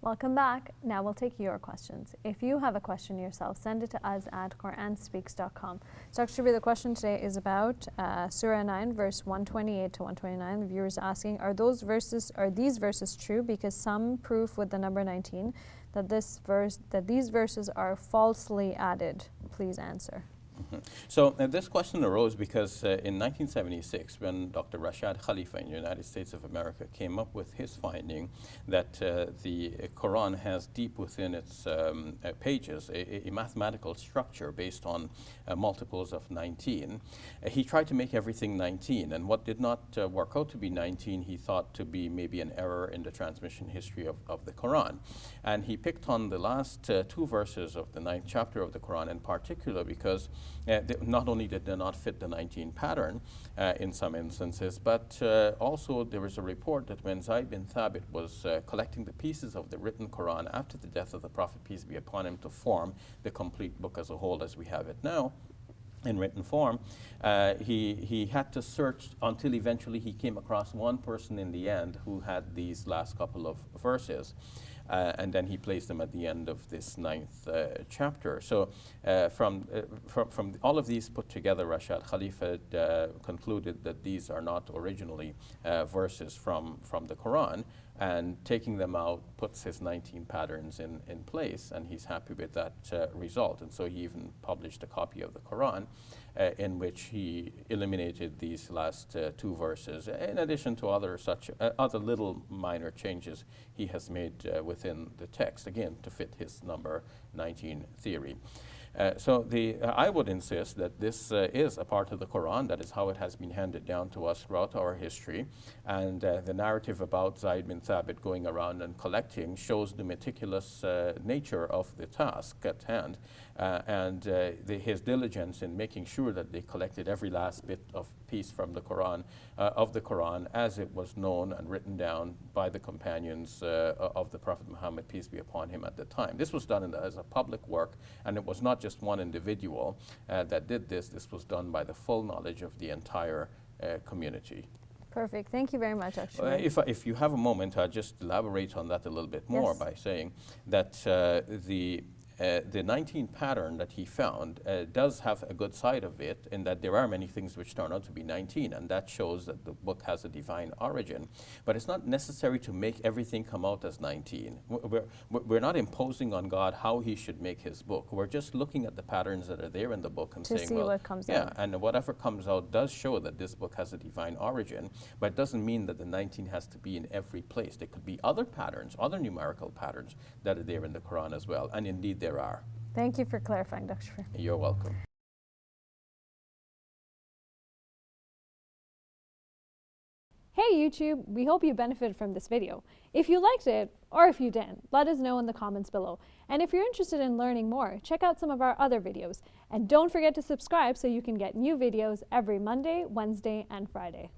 Welcome back. Now we'll take your questions. If you have a question yourself, send it to us at QuranSpeaks.com. So Dr. Shabir, the question today is about Surah 9, verse 128 to 129. The viewer is asking, are these verses true? Because some proof with the number 19 that these verses are falsely added. Please answer. So this question arose because in 1976, when Dr. Rashad Khalifa in the United States of America came up with his finding that the Quran has deep within its pages a mathematical structure based on multiples of 19, he tried to make everything 19. And what did not work out to be 19, he thought to be maybe an error in the transmission history of the Quran. And he picked on the last two verses of the 9th chapter of the Quran in particular because not only did they not fit the 19 pattern in some instances, but also there was a report that when Zayd bin Thabit was collecting the pieces of the written Quran after the death of the Prophet, peace be upon him, to form the complete book as a whole as we have it now in written form, he had to search until eventually he came across one person in the end who had these last couple of verses. And then he placed them at the end of this 9th chapter. So from all of these put together, Rashad Khalifa concluded that these are not originally verses from the Quran, and taking them out puts his 19 patterns in place, and he's happy with that result. And so he even published a copy of the Quran in which he eliminated these last two verses, in addition to other little minor changes he has made within the text, again, to fit his number 19 theory. I would insist that this is a part of the Quran. That is how it has been handed down to us throughout our history. And the narrative about Zayd bin Thabit going around and collecting shows the meticulous nature of the task at hand and his diligence in making sure that they collected every last bit of piece from the Quran, of the Quran, as it was known and written down by the companions of the Prophet Muhammad, peace be upon him, at the time. This was done as a public work, and it was not just one individual that did this. This was done by the full knowledge of the entire community. Perfect. Thank you very much, actually. If you have a moment, I'll just elaborate on that a little bit more by saying that the 19 pattern that he found does have a good side of it, in that there are many things which turn out to be 19, and that shows that the book has a divine origin. But it's not necessary to make everything come out as 19. We're not imposing on God how he should make his book. We're just looking at the patterns that are there in the book and saying, well, what comes out. And whatever comes out does show that this book has a divine origin, but it doesn't mean that the 19 has to be in every place. There could be other patterns, other numerical patterns that are there in the Quran as well, and indeed there are. Thank you for clarifying, Dr. Shabir. You're welcome. Hey YouTube, we hope you benefited from this video. If you liked it, or if you didn't, let us know in the comments below. And if you're interested in learning more, check out some of our other videos. And don't forget to subscribe so you can get new videos every Monday, Wednesday, and Friday.